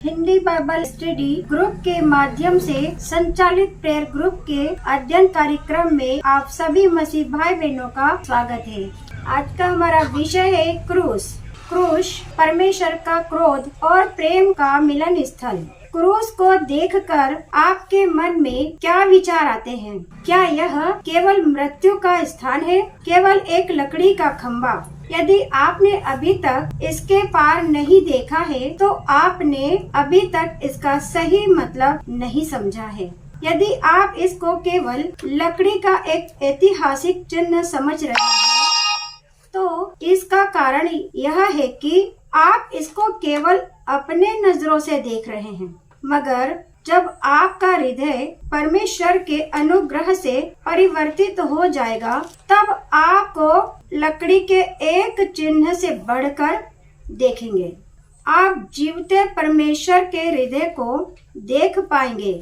Hindi Bible study group के माध्यम से संचालित प्रेयर ग्रुप के अध्ययन कार्यक्रम में आप सभी मसीह भाई बहनों का स्वागत है। आज का हमारा विषय है क्रूस। क्रूस परमेश्वर का क्रोध और प्रेम का मिलन स्थल। क्रूस को देखकर आपके मन में क्या विचार आते हैं? क्या यह केवल मृत्यु का स्थान है, केवल एक लकड़ी का खंभा? यदि आपने अभी तक इसके पार नहीं देखा है तो आपने अभी तक इसका सही मतलब नहीं समझा है। यदि आप इसको केवल लकड़ी का एक ऐतिहासिक चिन्ह समझ रहे हैं तो इसका कारण यह है कि आप इसको केवल अपने नजरों से देख रहे हैं। मगर जब आपका हृदय परमेश्वर के अनुग्रह से परिवर्तित हो जाएगा तब आपको लकड़ी के एक चिन्ह से बढ़कर देखेंगे। आप जीवते परमेश्वर के हृदय को देख पाएंगे।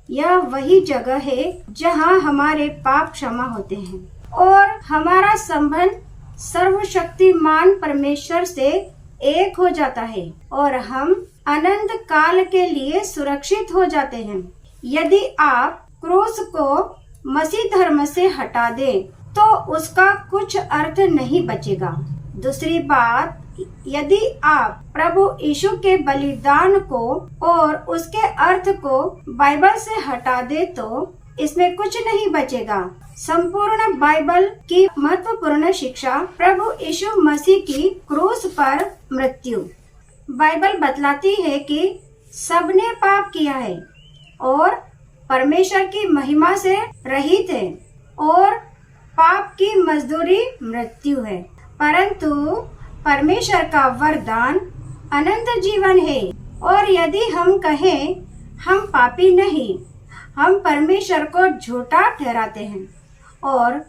यह वही जगह है जहां हमारे पाप क्षमा होते हैं और हमारा संबंध सर्वशक्तिमान परमेश्वर से एक हो जाता है और हम अनंत काल के लिए सुरक्षित हो जाते हैं। यदि आप क्रूस को मसीह धर्म से हटा दें तो उसका कुछ अर्थ नहीं बचेगा। दूसरी बात, यदि आप प्रभु यीशु के बलिदान को और उसके अर्थ को बाइबल से हटा दे तो इसमें कुछ नहीं बचेगा। संपूर्ण बाइबल की महत्वपूर्ण शिक्षा प्रभु यीशु मसीह की क्रूस पर मृत्यु। बाइबल बतलाती है कि सबने पाप किया है और परमेश्वर की महिमा से रहित है और पाप की मजदूरी मृत्यु है, परंतु परमेश्वर का वरदान अनंत जीवन है। और यदि हम कहें हम पापी नहीं, हम परमेश्वर को झूठा ठहराते हैं और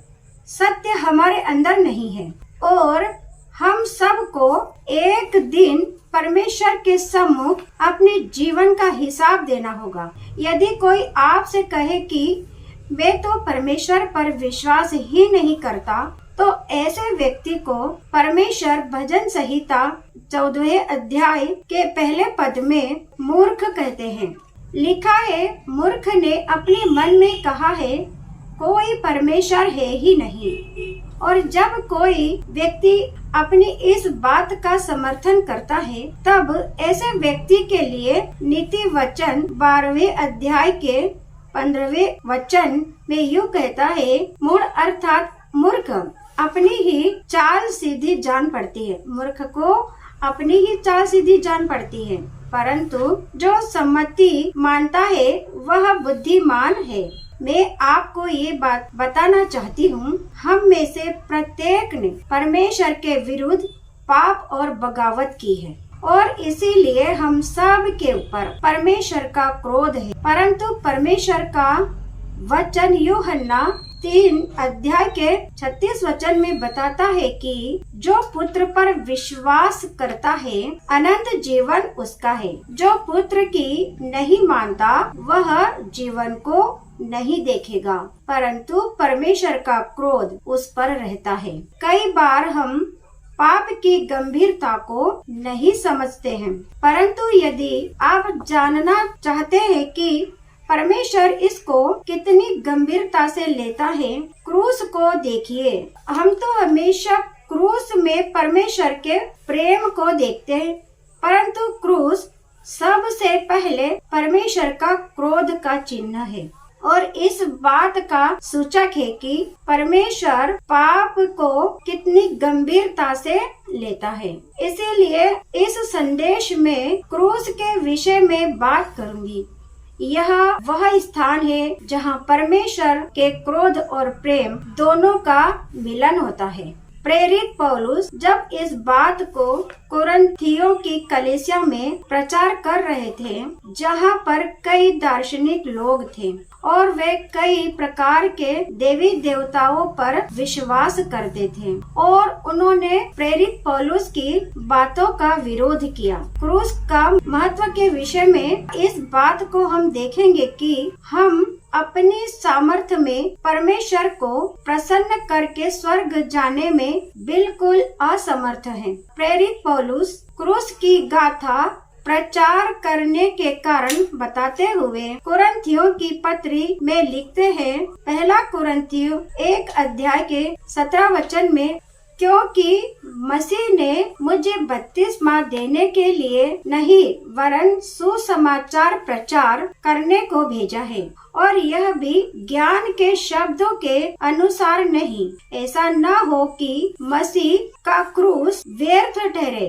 सत्य हमारे अंदर नहीं है और हम सबको एक दिन परमेश्वर के सम्मुख अपने जीवन का हिसाब देना होगा। यदि कोई आपसे कहे कि वे तो परमेश्वर पर विश्वास ही नहीं करता तो ऐसे व्यक्ति को परमेश्वर भजन संहिता 14वें अध्याय के पहले पद में मूर्ख कहते हैं। लिखा है, मूर्ख ने अपने मन में कहा है कोई परमेश्वर है ही नहीं। और जब कोई व्यक्ति अपनी इस बात का समर्थन करता है तब ऐसे व्यक्ति के लिए नीति वचन 12वें अध्याय के 15वें वचन में यूँ कहता है, मूढ़ अर्थात मूर्ख अपनी ही चाल सीधी जान पड़ती है। मूर्ख को अपनी ही चाल सीधी जान पड़ती है, परंतु जो सम्मति मानता है वह बुद्धिमान है। मैं आपको ये बात बताना चाहती हूँ, हम में से प्रत्येक ने परमेश्वर के विरुद्ध पाप और बगावत की है और इसीलिए हम सब के ऊपर परमेश्वर का क्रोध है। परंतु परमेश्वर का वचन यूहन्ना 3 अध्याय के 36 वचन में बताता है कि जो पुत्र पर विश्वास करता है अनंत जीवन उसका है। जो पुत्र की नहीं मानता वह जीवन को नहीं देखेगा, परंतु परमेश्वर का क्रोध उस पर रहता है। कई बार हम पाप की गंभीरता को नहीं समझते हैं, परंतु यदि आप जानना चाहते हैं कि परमेश्वर इसको कितनी गंभीरता से लेता है, क्रूस को देखिए। हम तो हमेशा क्रूस में परमेश्वर के प्रेम को देखते हैं, परंतु क्रूस सबसे पहले परमेश्वर का क्रोध का चिन्ह है और इस बात का सूचक है कि परमेश्वर पाप को कितनी गंभीरता से लेता है। इसीलिए इस संदेश में क्रूस के विषय में बात करूंगी। यह वह स्थान है जहां परमेश्वर के क्रोध और प्रेम दोनों का मिलन होता है। प्रेरित पौलुस जब इस बात को कोरिन्थियों की कलीसिया में प्रचार कर रहे थे, जहां पर कई दार्शनिक लोग थे और वे कई प्रकार के देवी देवताओं पर विश्वास करते थे और उन्होंने प्रेरित पौलुस की बातों का विरोध किया। क्रूस का महत्व के विषय में इस बात को हम देखेंगे कि हम अपनी सामर्थ्य में परमेश्वर को प्रसन्न करके स्वर्ग जाने में बिल्कुल असमर्थ हैं। प्रेरित पौलुस क्रूस की गाथा प्रचार करने के कारण बताते हुए कुरिन्थियों की पत्री में लिखते हैं, पहला कुरिन्थियों 1 अध्याय के 17 वचन में, क्योंकि मसीह ने मुझे बपतिस्मा देने के लिए नहीं वरन सुसमाचार प्रचार करने को भेजा है, और यह भी ज्ञान के शब्दों के अनुसार नहीं, ऐसा न हो कि मसीह का क्रूस व्यर्थ ठहरे,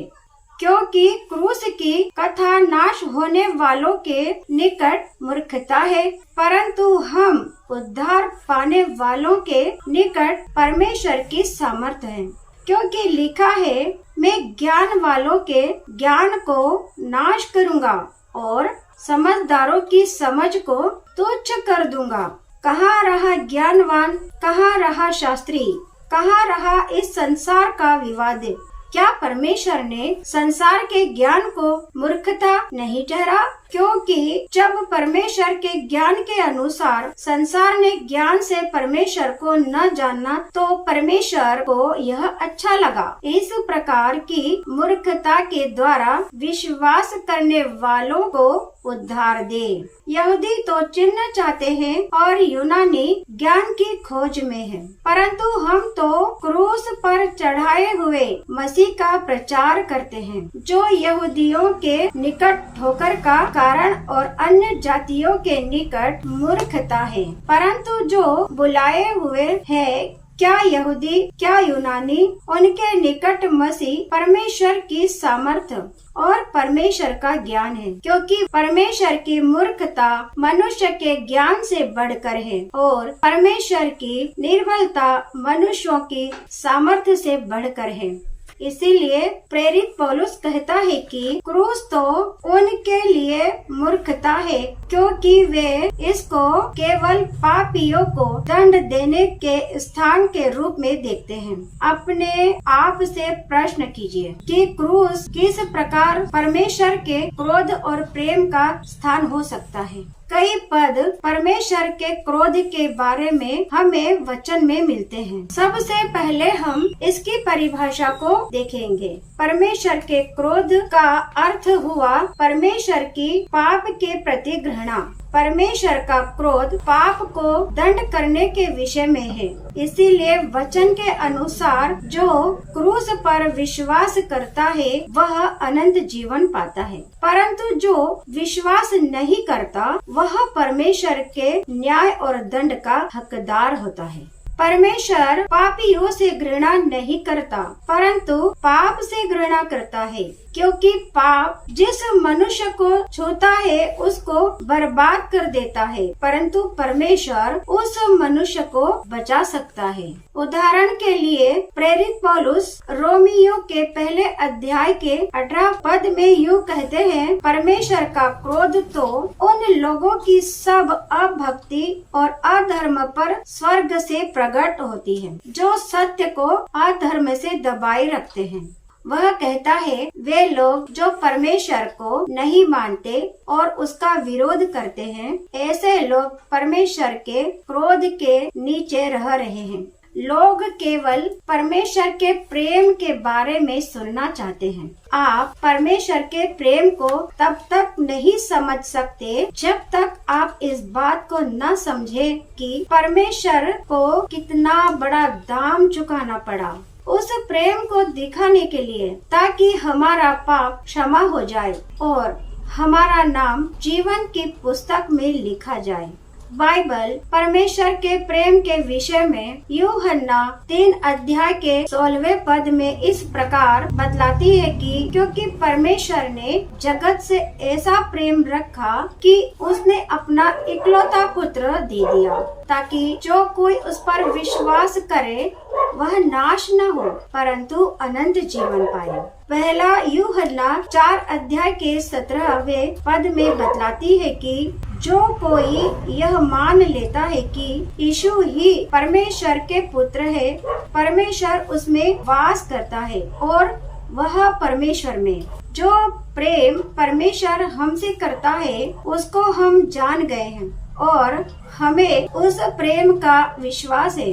क्योंकि क्रूस की कथा नाश होने वालों के निकट मूर्खता है, परंतु हम उद्धार पाने वालों के निकट परमेश्वर की सामर्थ है। क्योंकि लिखा है, मैं ज्ञान वालों के ज्ञान को नाश करूंगा और समझदारों की समझ को तुच्छ कर दूंगा। कहाँ रहा ज्ञानवान, कहाँ रहा शास्त्री, कहाँ रहा इस संसार का विवाद। क्या परमेश्वर ने संसार के ज्ञान को मूर्खता नहीं ठहरा? क्योंकि जब परमेश्वर के ज्ञान के अनुसार संसार ने ज्ञान से परमेश्वर को न जाना, तो परमेश्वर को यह अच्छा लगा इस प्रकार की मूर्खता के द्वारा विश्वास करने वालों को उद्धार दे। यहूदी तो चिन्ह चाहते हैं और यूनानी ज्ञान की खोज में है, परंतु हम तो क्रूस पर चढ़ाए हुए मसीह का प्रचार करते हैं, जो यहूदियों के निकट ठोकर का कारण और अन्य जातियों के निकट मूर्खता है, परंतु जो बुलाए हुए हैं, क्या यहूदी क्या यूनानी, उनके निकट मसीह परमेश्वर की सामर्थ और परमेश्वर का ज्ञान है, क्योंकि परमेश्वर की मूर्खता मनुष्य के ज्ञान से बढ़कर है और परमेश्वर की निर्बलता मनुष्यों की सामर्थ्य से बढ़कर है। इसीलिए प्रेरित पौलुस कहता है कि क्रूस तो उनके लिए मूर्खता है, क्योंकि वे इसको केवल पापियों को दंड देने के स्थान के रूप में देखते हैं। अपने आप से प्रश्न कीजिए कि क्रूस किस प्रकार परमेश्वर के क्रोध और प्रेम का स्थान हो सकता है। कई पद परमेश्वर के क्रोध के बारे में हमें वचन में मिलते हैं। सबसे पहले हम इसकी परिभाषा को देखेंगे। परमेश्वर के क्रोध का अर्थ हुआ परमेश्वर की पाप के प्रति घृणा। परमेश्वर का क्रोध पाप को दंड करने के विषय में है। इसीलिए वचन के अनुसार जो क्रूस पर विश्वास करता है वह अनंत जीवन पाता है, परंतु जो विश्वास नहीं करता वह परमेश्वर के न्याय और दंड का हकदार होता है। परमेश्वर पापियों से घृणा नहीं करता, परंतु पाप से घृणा करता है, क्योंकि पाप जिस मनुष्य को छूता है उसको बर्बाद कर देता है, परंतु परमेश्वर उस मनुष्य को बचा सकता है। उदाहरण के लिए प्रेरित पौलुस रोमियो के पहले अध्याय के 18 पद में यूँ कहते हैं, परमेश्वर का क्रोध तो उन लोगों की सब अभक्ति और अधर्म पर स्वर्ग से प्रकट होती है, जो सत्य को अधर्म से दबाए रखते हैं। वह कहता है, वे लोग जो परमेश्वर को नहीं मानते और उसका विरोध करते हैं, ऐसे लोग परमेश्वर के क्रोध के नीचे रह रहे हैं। लोग केवल परमेश्वर के प्रेम के बारे में सुनना चाहते हैं। आप परमेश्वर के प्रेम को तब तक नहीं समझ सकते जब तक आप इस बात को न समझे कि परमेश्वर को कितना बड़ा दाम चुकाना पड़ा उस प्रेम को दिखाने के लिए, ताकि हमारा पाप क्षमा हो जाए और हमारा नाम जीवन की पुस्तक में लिखा जाए। बाइबल परमेश्वर के प्रेम के विषय में यूहन्ना 3 अध्याय के 16वें पद में इस प्रकार बतलाती है कि क्योंकि परमेश्वर ने जगत से ऐसा प्रेम रखा कि उसने अपना इकलौता पुत्र दे दिया, ताकि जो कोई उस पर विश्वास करे वह नाश न हो परंतु अनंत जीवन पाए। पहला यूहन्ना 4 अध्याय के 17वें पद में बतलाती है कि जो कोई यह मान लेता है कि यीशु ही परमेश्वर के पुत्र है, परमेश्वर उसमें वास करता है और वह परमेश्वर में। जो प्रेम परमेश्वर हमसे करता है उसको हम जान गए हैं और हमें उस प्रेम का विश्वास है।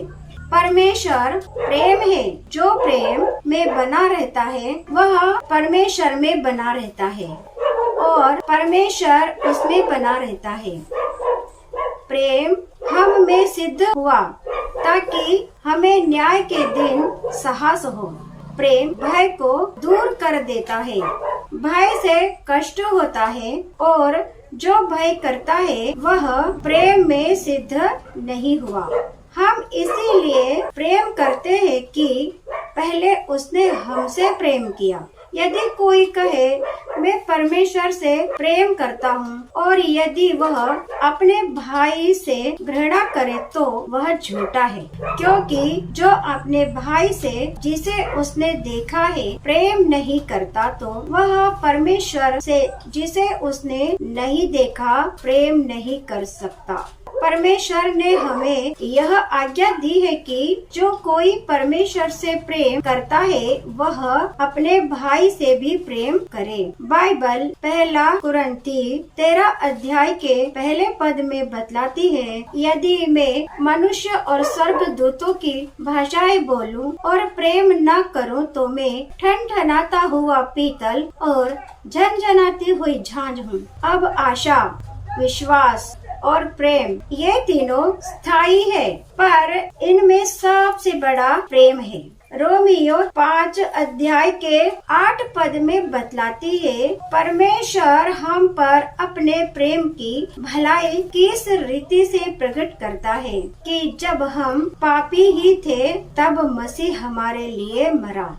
परमेश्वर प्रेम है। जो प्रेम में बना रहता है वह परमेश्वर में बना रहता है और परमेश्वर उसमें बना रहता है। प्रेम हम में सिद्ध हुआ ताकि हमें न्याय के दिन साहस हो। प्रेम भय को दूर कर देता है। भय से कष्ट होता है और जो भय करता है वह प्रेम में सिद्ध नहीं हुआ। हम इसीलिए प्रेम करते हैं कि पहले उसने हमसे प्रेम किया। यदि कोई कहे मैं परमेश्वर से प्रेम करता हूँ और यदि वह अपने भाई से घृणा करे तो वह झूठा है, क्योंकि जो अपने भाई से जिसे उसने देखा है प्रेम नहीं करता तो वह परमेश्वर से जिसे उसने नहीं देखा प्रेम नहीं कर सकता। परमेश्वर ने हमें यह आज्ञा दी है कि जो कोई परमेश्वर से प्रेम करता है वह अपने भाई से भी प्रेम करे। बाइबल पहला कुरिन्थी 13 अध्याय के पहले पद में बतलाती है, यदि मैं मनुष्य और स्वर्गदूतों की भाषाएं बोलूं और प्रेम न करूं तो मैं ठनठनाता हुआ पीतल और झनझनाती हुई झांझ हूँ। अब आशा, विश्वास और प्रेम ये तीनों स्थायी है, पर इनमें सबसे बड़ा प्रेम है। रोमियो 5 अध्याय के 8 पद में बतलाती है, परमेश्वर हम पर अपने प्रेम की भलाई किस रीति से प्रकट करता है कि जब हम पापी ही थे तब मसीह हमारे लिए मरा।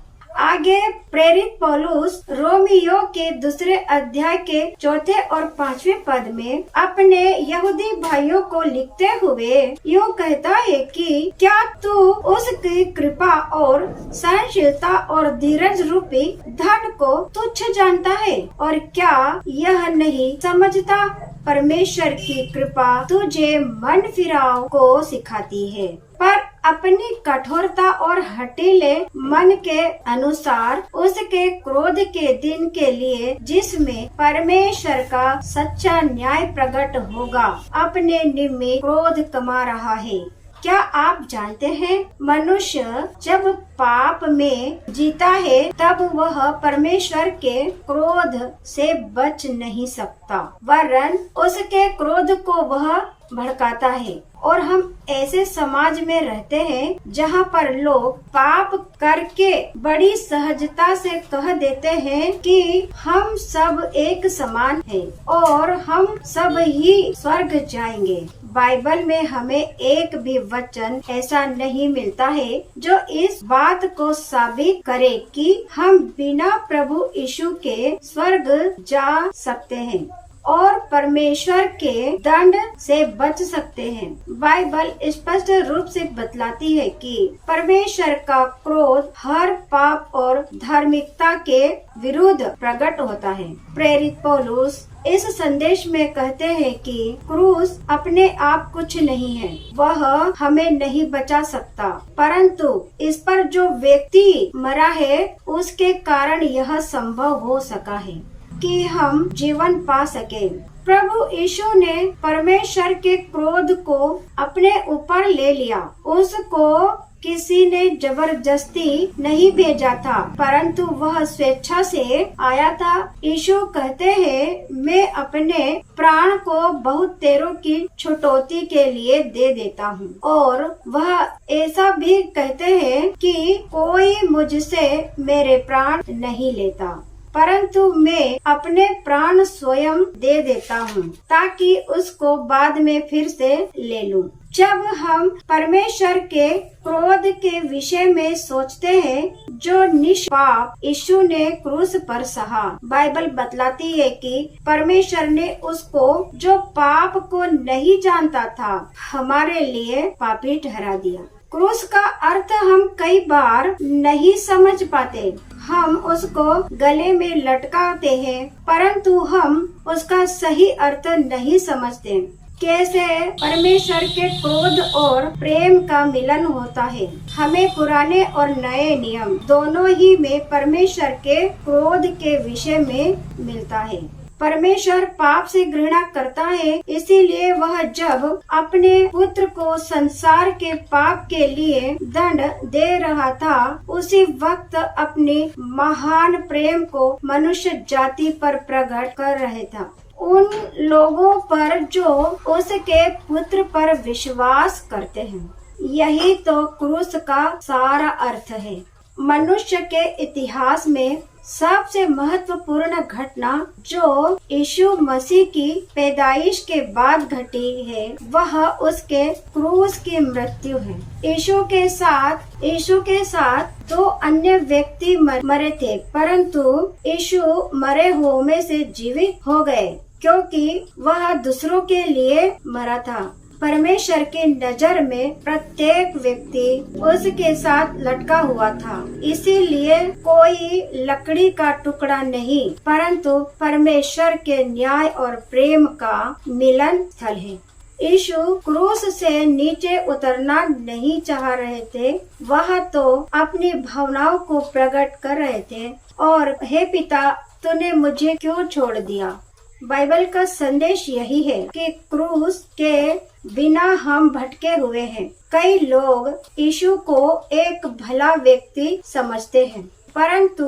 आगे प्रेरित पौलुस रोमियो के 2 अध्याय के 4 और 5वें पद में अपने यहूदी भाइयों को लिखते हुए यूँ कहता है कि क्या तू उसकी कृपा और सहनशीलता और धीरज रूपी धन को तुच्छ जानता है, और क्या यह नहीं समझता परमेश्वर की कृपा तुझे मन फिराव को सिखाती है, पर अपनी कठोरता और हठीले मन के अनुसार उसके क्रोध के दिन के लिए जिसमें परमेश्वर का सच्चा न्याय प्रकट होगा अपने निमित्त क्रोध कमा रहा है। क्या आप जानते हैं मनुष्य जब पाप में जीता है तब वह परमेश्वर के क्रोध से बच नहीं सकता, वरन उसके क्रोध को वह भड़काता है। और हम ऐसे समाज में रहते हैं जहाँ पर लोग पाप करके बड़ी सहजता से कह देते हैं कि हम सब एक समान हैं और हम सब ही स्वर्ग जाएंगे। बाइबल में हमें एक भी वचन ऐसा नहीं मिलता है जो इस बात को साबित करे कि हम बिना प्रभु यीशु के स्वर्ग जा सकते हैं और परमेश्वर के दंड से बच सकते हैं। बाइबल स्पष्ट रूप से बतलाती है कि परमेश्वर का क्रोध हर पाप और धार्मिकता के विरुद्ध प्रकट होता है। प्रेरित पौलुस इस संदेश में कहते हैं कि क्रूस अपने आप कुछ नहीं है, वह हमें नहीं बचा सकता, परंतु इस पर जो व्यक्ति मरा है उसके कारण यह संभव हो सका है कि हम जीवन पा सके। प्रभु यीशु ने परमेश्वर के क्रोध को अपने ऊपर ले लिया। उसको किसी ने जबरदस्ती नहीं भेजा था, परंतु वह स्वेच्छा से आया था। यीशु कहते हैं, मैं अपने प्राण को बहुत तेरों की छुटौती के लिए दे देता हूँ। और वह ऐसा भी कहते हैं कि कोई मुझसे मेरे प्राण नहीं लेता, परंतु मैं अपने प्राण स्वयं दे देता हूँ ताकि उसको बाद में फिर से ले लूँ। जब हम परमेश्वर के क्रोध के विषय में सोचते हैं जो निष्पाप यीशु ने क्रूस पर सहा, बाइबल बतलाती है कि परमेश्वर ने उसको जो पाप को नहीं जानता था हमारे लिए पापी ठहरा दिया। क्रूस का अर्थ हम कई बार नहीं समझ पाते। हम उसको गले में लटकाते हैं, परंतु हम उसका सही अर्थ नहीं समझते। कैसे परमेश्वर के क्रोध और प्रेम का मिलन होता है। हमें पुराने और नए नियम दोनों ही में परमेश्वर के क्रोध के विषय में मिलता है। परमेश्वर पाप से घृणा करता है, इसीलिए वह जब अपने पुत्र को संसार के पाप के लिए दंड दे रहा था, उसी वक्त अपने महान प्रेम को मनुष्य जाति पर प्रकट कर रहे था, उन लोगों पर जो उसके पुत्र पर विश्वास करते हैं। यही तो क्रूस का सारा अर्थ है। मनुष्य के इतिहास में सबसे महत्वपूर्ण घटना जो यीशु मसीह की पैदाइश के बाद घटी है, वह उसके क्रूस की मृत्यु है। यीशु के साथ दो अन्य व्यक्ति मरे थे, परंतु यीशु मरे हुओं में से जीवित हो गए, क्योंकि वह दूसरों के लिए मरा था। परमेश्वर की नजर में प्रत्येक व्यक्ति उसके साथ लटका हुआ था, इसीलिए कोई लकड़ी का टुकड़ा नहीं, परंतु परमेश्वर के न्याय और प्रेम का मिलन स्थल है। यीशु क्रूस से नीचे उतरना नहीं चाह रहे थे, वह तो अपनी भावनाओं को प्रकट कर रहे थे और हे पिता, तूने मुझे क्यों छोड़ दिया। बाइबल का संदेश यही है कि क्रूस के बिना हम भटके हुए हैं। कई लोग यीशु को एक भला व्यक्ति समझते हैं, परंतु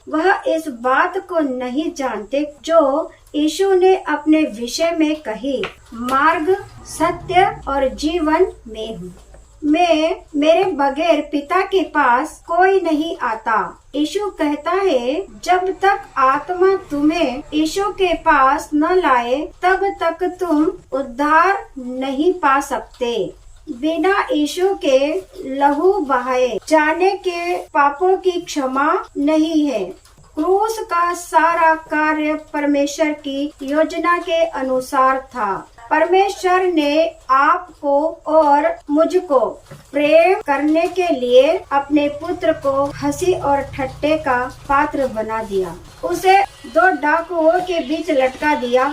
वह इस बात को नहीं जानते जो यीशु ने अपने विषय में कही, मार्ग, सत्य और जीवन में हूँ। मैं मेरे बगैर पिता के पास कोई नहीं आता। यीशु कहता है, जब तक आत्मा तुम्हें यीशु के पास न लाए, तब तक तुम उद्धार नहीं पा सकते। बिना यीशु के लहू बहाए जाने के पापों की क्षमा नहीं है। क्रूस का सारा कार्य परमेश्वर की योजना के अनुसार था। परमेश्वर ने आपको और मुझको प्रेम करने के लिए अपने पुत्र को हंसी और ठट्टे का पात्र बना दिया। उसे दो डाकुओं के बीच लटका दिया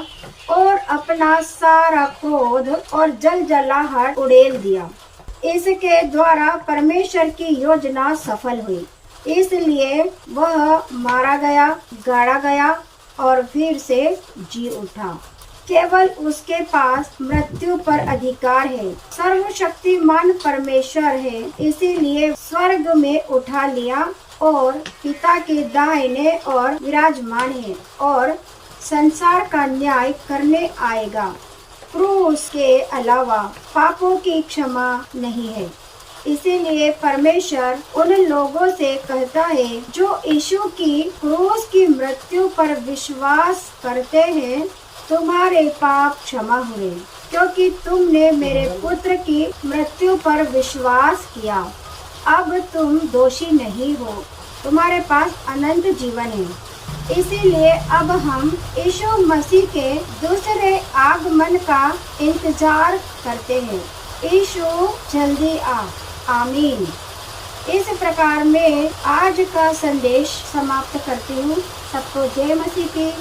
और अपना सारा क्रोध और जलजलाहट उड़ेल दिया। इसके द्वारा परमेश्वर की योजना सफल हुई, इसलिए वह मारा गया, गाड़ा गया और फिर से जी उठा। केवल उसके पास मृत्यु पर अधिकार है। सर्वशक्तिमान परमेश्वर है, इसीलिए स्वर्ग में उठा लिया और पिता के दाहिने और विराजमान है और संसार का न्याय करने आएगा। क्रूस के अलावा पापों की क्षमा नहीं है, इसीलिए परमेश्वर उन लोगों से कहता है जो यीशु की क्रूस की मृत्यु पर विश्वास करते हैं, तुम्हारे पाप क्षमा हुए, क्योंकि तुमने मेरे पुत्र की मृत्यु पर विश्वास किया। अब तुम दोषी नहीं हो, तुम्हारे पास अनंत जीवन है। इसीलिए अब हम यीशु मसीह के दूसरे आगमन का इंतजार करते हैं। यीशु जल्दी आ। आमीन। इस प्रकार मैं आज का संदेश समाप्त करती हूँ। सबको जय मसीह की।